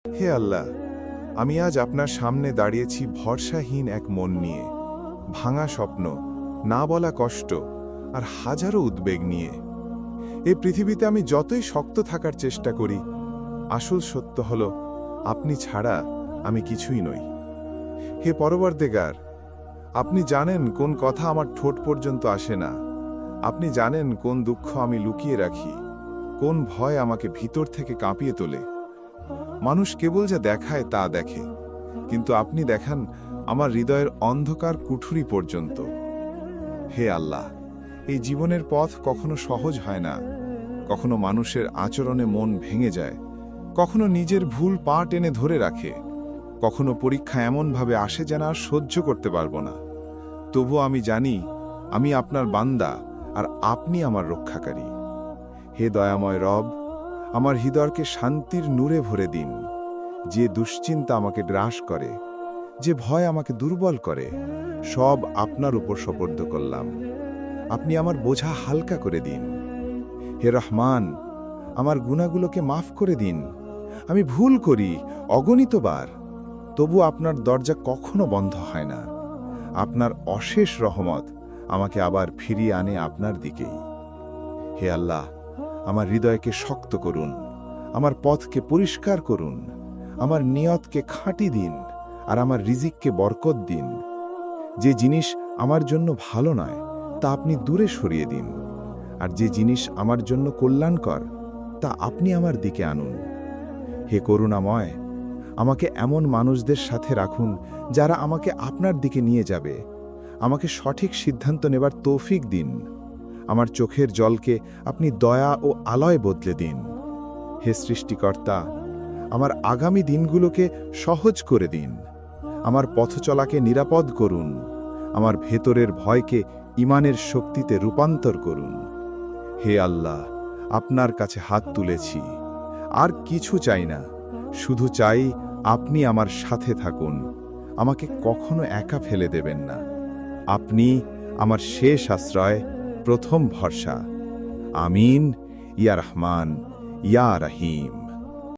হে আল্লাহ, আমি আজ আপনার সামনে দাঁড়িয়েছি ভরসাহীন এক মন নিয়ে, ভাঙা স্বপ্ন, না বলা কষ্ট আর হাজারো উদ্বেগ নিয়ে। এই পৃথিবীতে আমি যতই শক্ত থাকার চেষ্টা করি, আসল সত্য হল আপনি ছাড়া আমি কিছুই নই। হে পরবর্তীকার, আপনি জানেন কোন কথা আমার ঠোঁট পর্যন্ত আসে না। আপনি জানেন কোন দুঃখ আমি লুকিয়ে রাখি, কোন ভয় আমাকে ভিতর থেকে কাঁপিয়ে তোলে। মানুষ কেবল যা দেখায় তা দেখে, কিন্তু আপনি দেখান আমার হৃদয়ের অন্ধকার কুঠুরি পর্যন্ত। হে আল্লাহ, এই জীবনের পথ কখনো সহজ হয় না। কখনো মানুষের আচরণে মন ভেঙে যায়, কখনো নিজের ভুল পা টেনে ধরে রাখে, কখনো পরীক্ষা এমনভাবে আসে যেন আর সহ্য করতে পারব না। তবু আমি জানি আমি আপনার বান্দা, আর আপনি আমার রক্ষাকারী। হে দয়াময় রব, আমার হৃদয়কে শান্তির নূরে ভরে দিন। যে দুশ্চিন্তা আমাকে গ্রাস করে, যে ভয় আমাকে দুর্বল করে, সব আপনার উপর সোপর্দ করলাম। আপনি আমার বোঝা হালকা করে দিন। হে রহমান, আমার গুনাহগুলোকে মাফ করে দিন। আমি ভুল করি অগণিতবার, তবু আপনার দরজা কখনো বন্ধ হয় না। আপনার অশেষ রহমত আমাকে আবার ফিরিয়ে আনে আপনার দিকেই। হে আল্লাহ, আমার হৃদয়কে শক্ত করুন, আমার পথকে পরিষ্কার করুন, আমার নিয়তকে খাঁটি দিন, আর আমার রিজিককে বরকত দিন। যে জিনিস আমার জন্য ভালো নয় তা আপনি দূরে সরিয়ে দিন, আর যে জিনিস আমার জন্য কল্যাণকর তা আপনি আমার দিকে আনুন। হে করুণাময়, আমাকে এমন মানুষদের সাথে রাখুন যারা আমাকে আপনার দিকে নিয়ে যাবে। আমাকে সঠিক সিদ্ধান্ত নেবার তৌফিক দিন। আমার চোখের জলকে আপনি দয়া ও আলয় বদলে দিন। হে সৃষ্টিকর্তা, আমার আগামী দিনগুলোকে সহজ করে দিন। আমার পথ চলাকে নিরাপদ করুন। আমার ভেতরের ভয়কে ঈমানের শক্তিতে রূপান্তর করুন। হে আল্লাহ, আপনার কাছে হাত তুলেছি, আর কিছু চাই না। শুধু চাই আপনি আমার সাথে থাকুন, আমাকে কখনো একা ফেলে দেবেন না। আপনি আমার শেষ আশ্রয়, প্রথম ভরসা। আমিন ইয়া রহমান ইয়া রহিম।